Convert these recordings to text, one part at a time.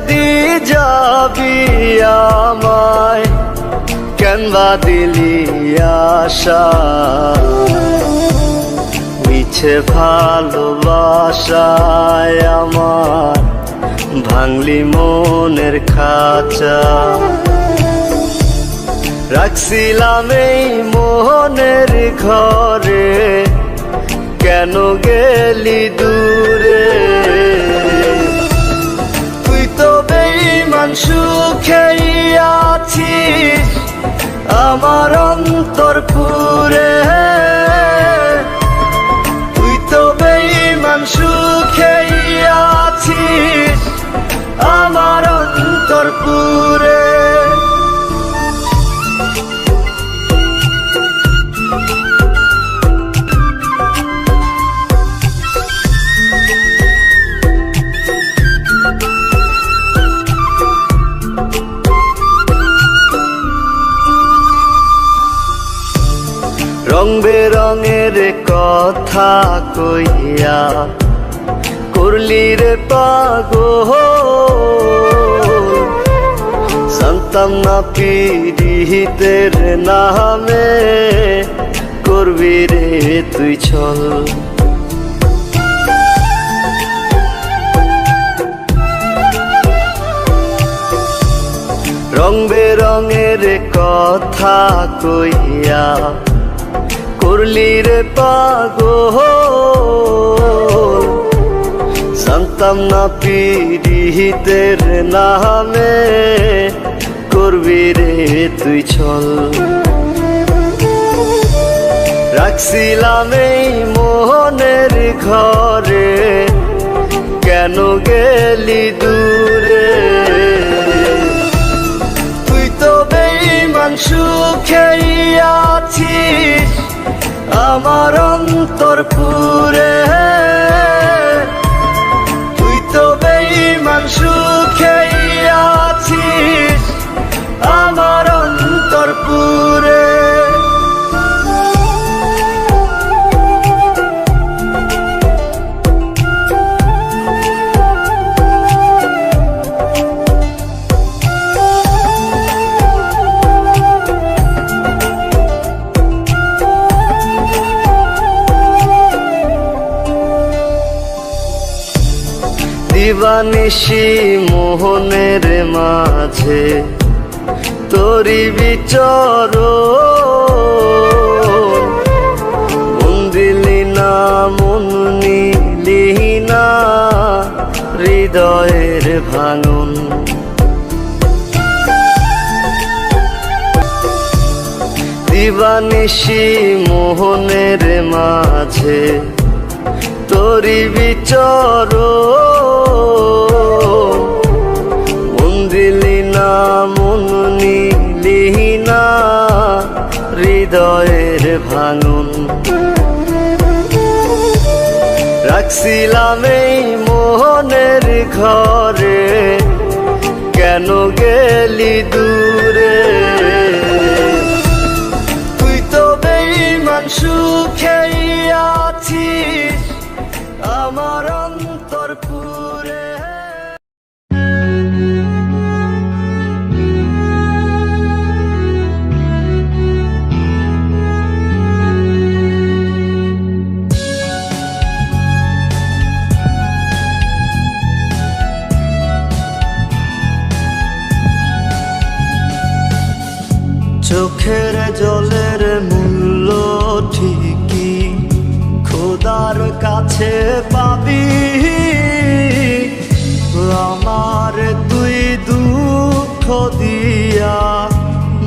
যদি যাবি আমায় কেন বা দিলি আশা মিছে ভালোবাসায় আমার ভাঙলি মনের খাঁচা রাখছিলাম এই মোহনের ঘরে কেন গেলি দূরে তুই তো বেঈমান সুখেই আছিস আমার অন্তর পুরে তুই তো বেঈমান সুখেই আছিস আমার অন্তর পুরে রং বেরঙের কথা কইয়া করলি রে পাগল জানতাম না পীড়িতের নামে করবি রে তুই ছল রং বেরঙের কথা কইয়া করলি রে পাগল জানতাম না পীড়িতের নামে করবি রে তুই ছল রাখছিলাম এই মোহনের ঘরে কেন গেলি দূরে তুই তো বেঈমান সুখেই আছিস আমার অন্তর পুরে তুই তো বেঈমান সুখেই আছিস আমার অন্তর পুরে দিবানিশি মোহনের মাঝে তোরি বিচর মন দিলি না মন নিলি না হৃদয়ের ভাঙন দিবানিশি মোহনের মাঝে তোরি বিচর মন দিলি না মন নিলি না হৃদয়ের ভাঙন রাখছিলাম এই মোহনের ঘরে কেন গেলি দূরে তুই তো বেঈমান সুখেই আছিস আমার অন্তর পুরে চোখের জলের মূল্য ঠিকই খোদার কাছে পাবি আমার তুই দুঃখ দিয়া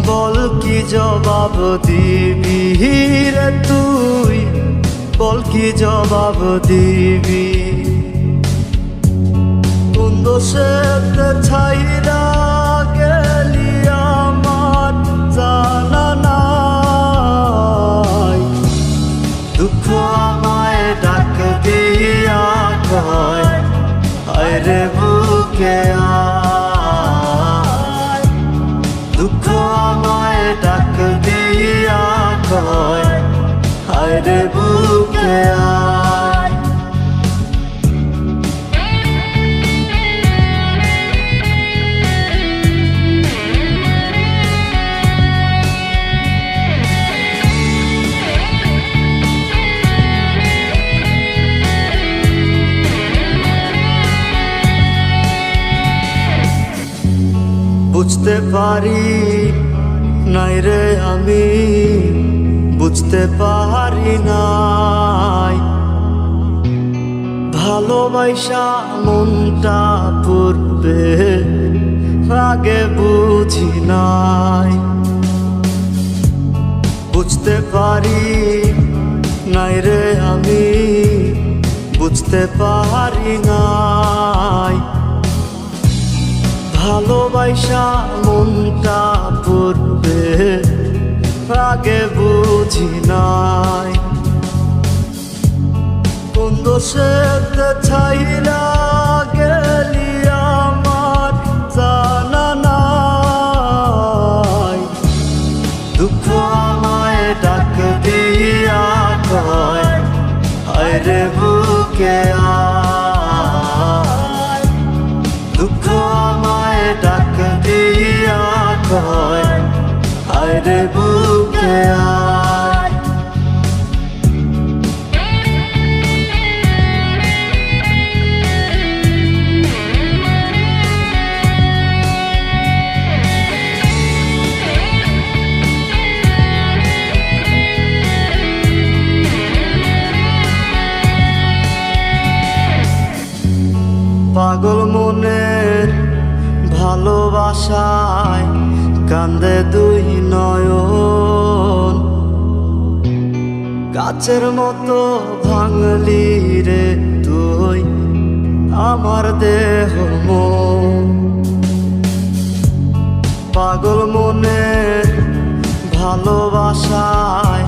বল কি জবাব দিবি রে তুই বল কি জবাব দিবি কোন দোষেতে ছাইরা গেলি আমার জানা নাই দুঃখ আমায় ডাক দিয়া কয় আয় রে বুকে আয় দুঃখ আমায় ডাক দিয়া কয় আয় রে বুকে আয় বুঝতে পারি নাই রে আমি, বুঝতে পারি নাই। ভালোবাসা মনটা পড়বে আগে বুঝি নাই। বুঝতে পারি নাই রে আমি, বুঝতে পারি নাই। ভালোবাসা মনটা পড়বে আগে বুঝি নাই। কোন দোষেতে ছাইরা গেলি আমার জানা নাই। দুঃখ আমায় ডাক দিয়া কয় হায়রে বুকে আয়। দুঃখ আমায় ডাক দিয়া কয় হায়রে বুকে আয়। পাগল মনের ভালোবাসায় কান্দে দুই নয়ন। গাছের মতো ভাঙলি রে তুই আমার দেহ মন। পাগল মনের ভালোবাসায়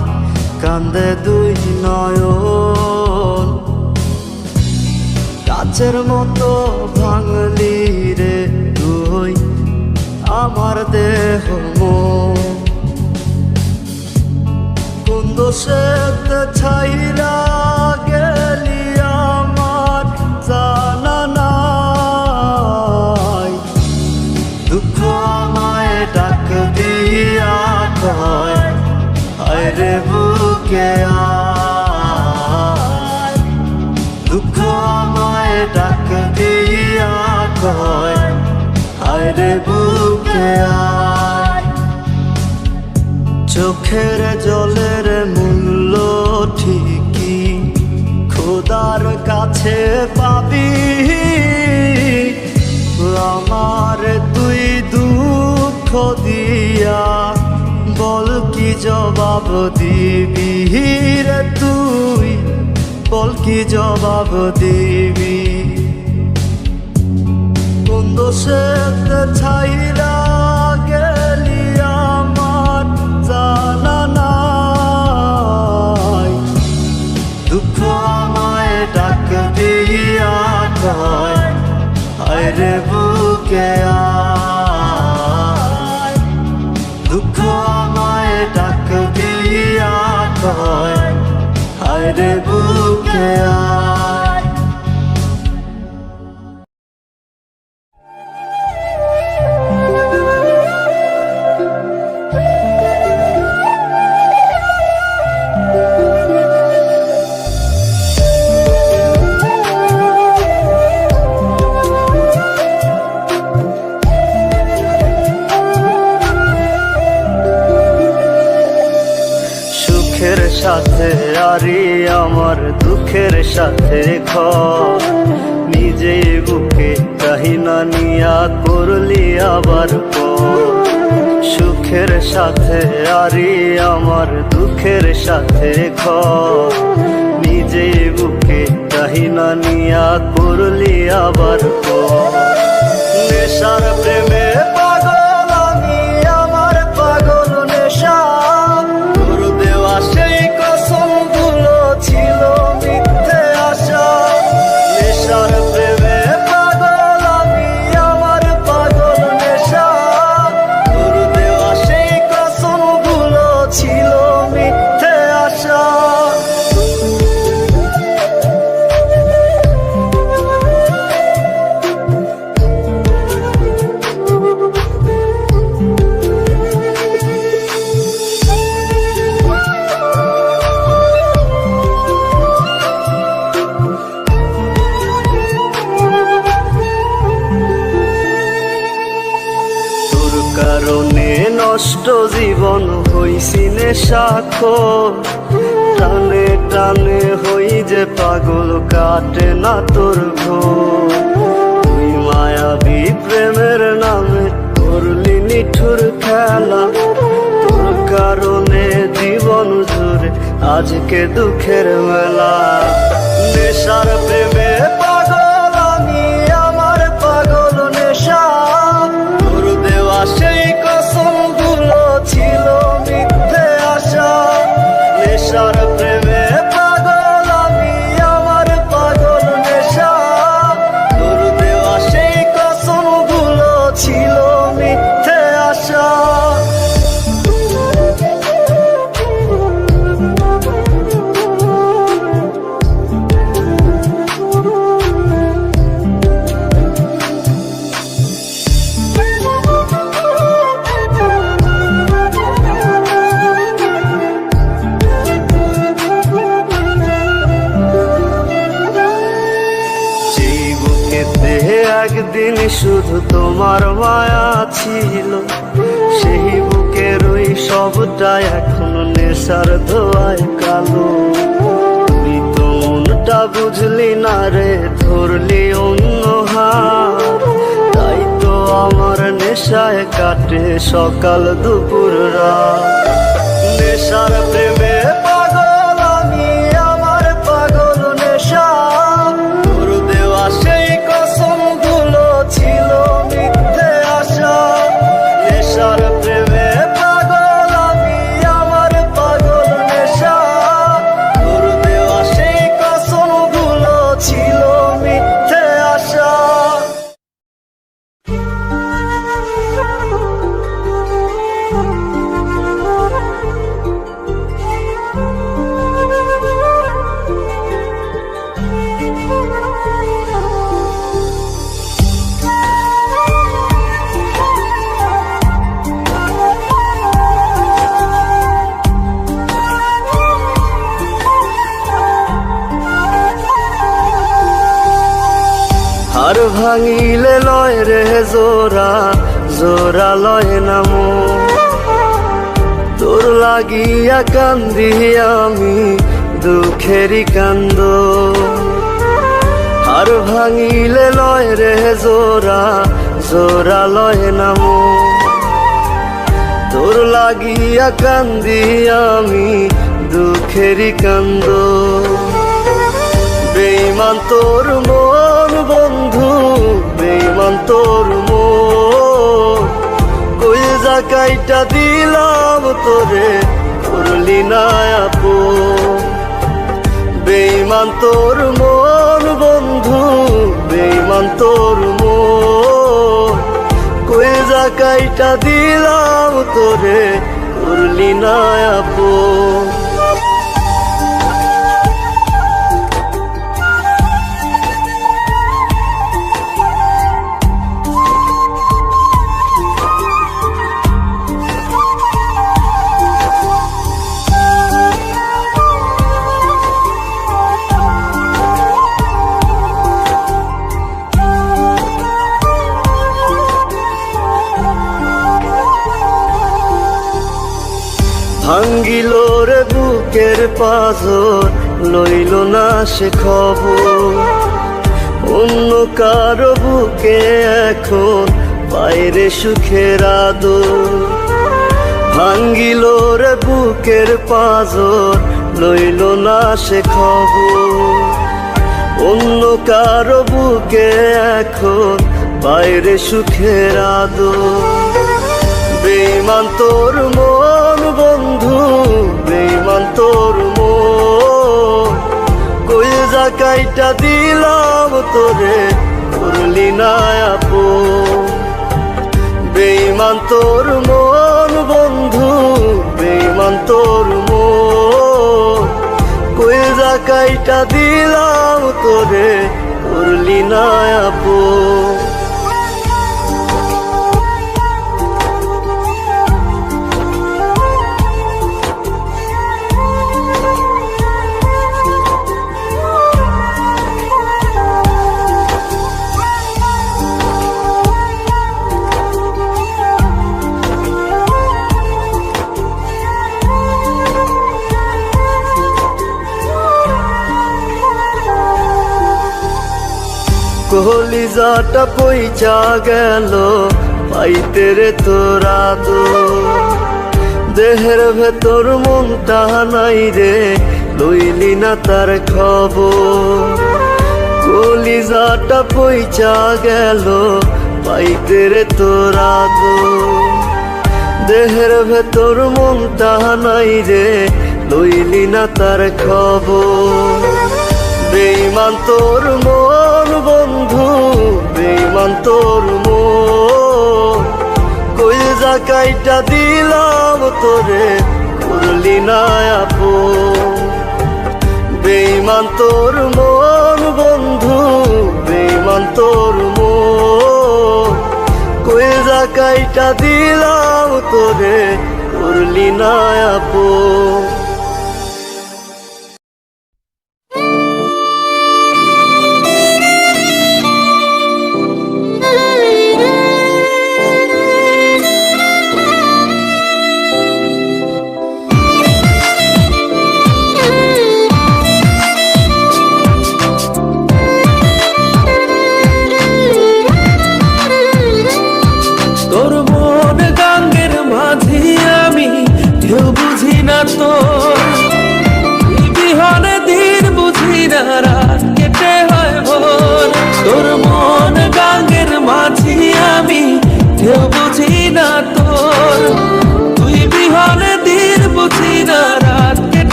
কান্দে দুই নয়ন। গাছের মতো ভাঙলি রে তুই আমার দেহ মন। কোন দোষেতে ছাইরা গেলি আমার জানা নাই। দুঃখ আমায় ডাক দিয়া কয় হায়রে বুকে আয়। দুঃখ আমায় ডাক দিয়া কয় হায়রে বুকে আয়। চোখের জলের মূল্য ঠিকই খোদার কাছে পাবি। আমার তুই দুঃখ দিয়া বল কি জবাব দিবি রে তুই, বল কি জবাব দিবি। কোন দোষেতে ছাইরা গেলি আমার জানা নাই। দুঃখ আমায় ডাক দিয়া কয় হায়রে বুকে আয়। দুঃখ আমায় ডাক দিয়া কয় হায়রে বুকে আয়। সুখের সাথে আরি আমার দুঃখের সাথে ঘর। নিজেই বুকে কাহিনা নিয়া করলি আবার পর। সুখের সাথে আরি আমার দুঃখের সাথে ঘর। নিজেই বুকে কাহিনা নিয়া করলি আবার পর। নেশার প্রেমে পাগল আমি, আমার পাগল নেশা। তোর দেওয়া সেই কসমগুলো ছিল মিথ্যে আশা। নেশার প্রেমে পাগল আমি, আমার পাগল নেশা। তোর দেওয়া সেই কসমগুলো ছিল মিথ্যে আশা। কারণে নষ্ট জীবন হইছি নেশাখোর। টানে টানে হই যে পাগল, কাটে না তোর ঘোর। তুই মায়াবী প্রেমের নামে করলি নিঠুর খেলা, তোর কারণে জীবন জুড়ে আজকে দুঃখের মেলা। নেশার প্রেমে পাগল আমি, আমার পাগল নেশা। তোর দেওয়া সেই কসমগুলো ছিল মিথ্যে আশা। নেশার প্রেমে পাগল আমি, আমার পাগল নেশা। তোর দেওয়া সেই কসমগুলো ছিল মিথ্যে আশা। একদিন শুধু তোমার মায়া ছিল, সেই বুকের ওই সবটা এখন নেশার ধোয়ায় কালো। তুই তো মনটা বুঝলি না রে, ধরলি অন্য হাত। তাই তো আমার নেশায় কাটে সকাল দুপুর রাত। নেশার প্রেমে পাগল আমি, আমার পাগল নেশা। তোর দেওয়া সেই কসমগুলো ছিল মিথ্যে আশা। নেশার প্রেমে পাগল আমি, আমার পাগল নেশা। তোর দেওয়া সেই কসমগুলো ছিল মিথ্যে আশা। আর ভাঙিলে লয় রে জোড়া, জোড়া লয় না মন। তোর লাগিয়া কান্দি আমি, দুঃখেরই কান্দ। আর ভাঙিলে লয় রে জোড়া, জোড়া লয় না মন। তোর লাগিয়া কান্দি আমি, দুঃখেরই কান্দ। বেঈমান তোর মন বন্ধু, বেঈমান তোর মন। কইজা কাইটা দিলাম তোরে, করলি না আপন। বেঈমান তোর মন বন্ধু, বেঈমান তোর মন। কইজা কাইটা দিলাম তোরে, করলি না আপন। ভাঙ্গিল রে বুকের পাঁজর, লইল না সে খবর। অন্য কারো বুকে এখন বাইরে সুখের আদর। ভাঙ্গিল রে বুকের পাঁজর, লইল না সে খবর। অন্য কারো বুকে এখন বাইরে সুখের আদর। বেঈমান তোর মন বন্ধু, বেঈমান তোর মন। কইজা কাইটা দিলাম তোরে, করলি না আপন। বেঈমান তোর মন বন্ধু, বেঈমান তোর মন। কইজা কাইটা দিলাম তোরে, করলি না আপন। কলিজাটা পইচা গেল পাইতে রে তোরা তো, দেহের ভেতর মনটা নাই রে লইলি না তার খবর। কলিজাটা পইচা গেল পাইতে রে তোরা তো, দেহের ভেতর মনটা নাই রে লইলি না তার খবর। বেঈমান তোর মন বন্ধু, বেঈমান তোর মন, কলিজা কাইটা দিলাম তোরে করলি না আপন। বেঈমান তোর মন বন্ধু, বেঈমান তোর মন, কলিজা কাইটা দিলাম তোরে করলি না আপন।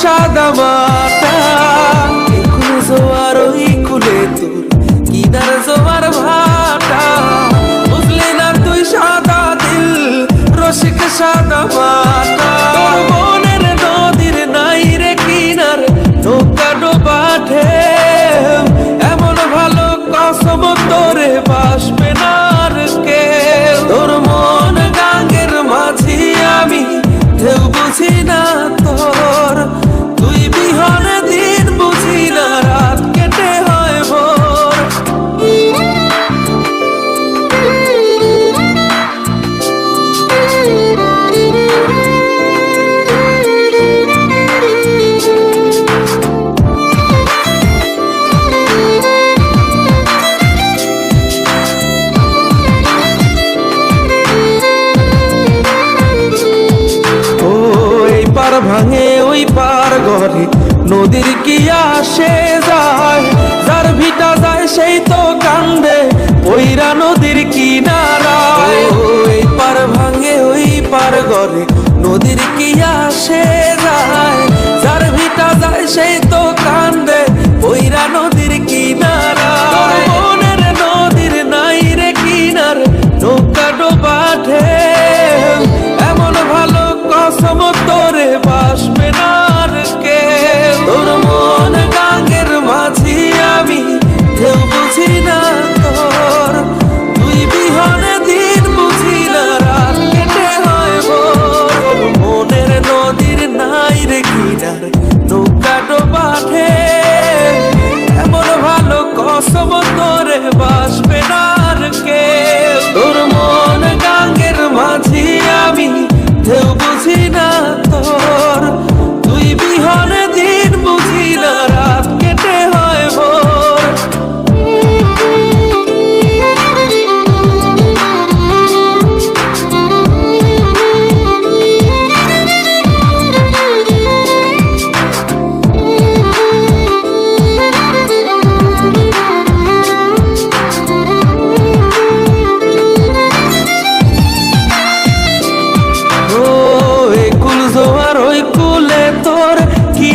সাদা মাটা কুলে জোয়ার ওই কুলে তোর কিনার জোয়ার ভাটা, বুঝলি না তুই সাদা দিল রসিক সাদা মাটা। তোর মনের নদীর নাই রে কিনার নৌকা ডোবা ঢেউ, এমন ভালো কসম তোরে বাসবে না আর কেউ। তোর মন গাঙ্গের মাঝি আমি ঢেউ বুঝি না তোর, তুই বিহনে দিন বুঝি না রাত কেটে হয় ভোর। ভাঙে ওই পার ঘরে নদীর কি আসে যায়, যার ভিটা যায় সেই তো কান্দে ওইরা নদীর কিনারায়। ওই পার ভাঙে ওই পার ঘরে নদীর কি আসে যায়, যার ভিটা যায় সেই তো কান্দে ওইরা নদীর কিনারায়। মনের নদীর নাই রে কিনার নৌকা ডোবা ঢেউ, এমন ভালো কসম তোরে বাসবে না আর কেউ। তোর মন গাঙ্গের মাঝি আমি ঢেউ বুঝি না তোর, তুই বিহনে দিন বুঝি না রাত কেটে হয় ভোর। মনের নদীর নাই রে কিনার নৌকা ডোবা ঢেউ, এমন ভালো কসম তোরে বাসবে না আর কেউ। তোর মন গাঙ্গের মাঝি আমি ঢেউ বুঝি না তোর, তুই বিহনে দিন বুঝি না রাত কেটে হয় ভোর।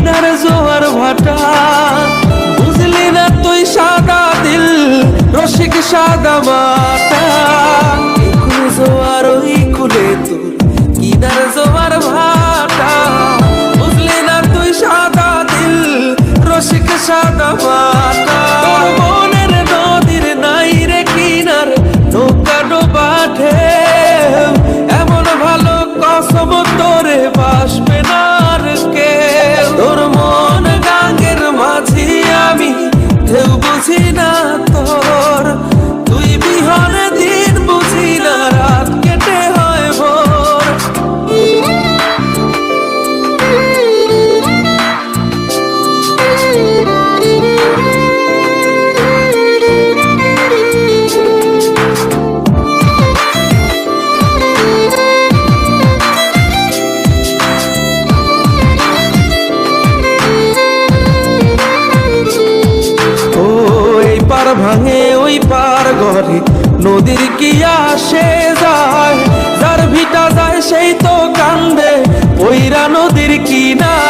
কিনার জোয়ার ভাটা। বুঝলি না তুই সাদা দিল রসিক সাদা মাটা, এই কুলে জোয়ার ওই কুলে তোর কিনার জোয়ার ভাটা। বুঝলি না তুই সাদা দিল রসিক সাদা মাটা। তোর মনের নদীর নাই রে কিনার নৌকা ডোবা ঢেউ, এমন ভালো কসম তোরে বাসবে না আর কেউ। তোর মন গাঙ্গের মাঝি আমি ঢেউ বুঝি না তোর, তুই বিহনে দিন বুঝি না রাত কেটে হয় ভোর। ভাঙে ওই পার ঘরে নদীর কি আসে যায়, যার ভিটা যায় সেই তো কান্দে পইরা নদীর কিনারে।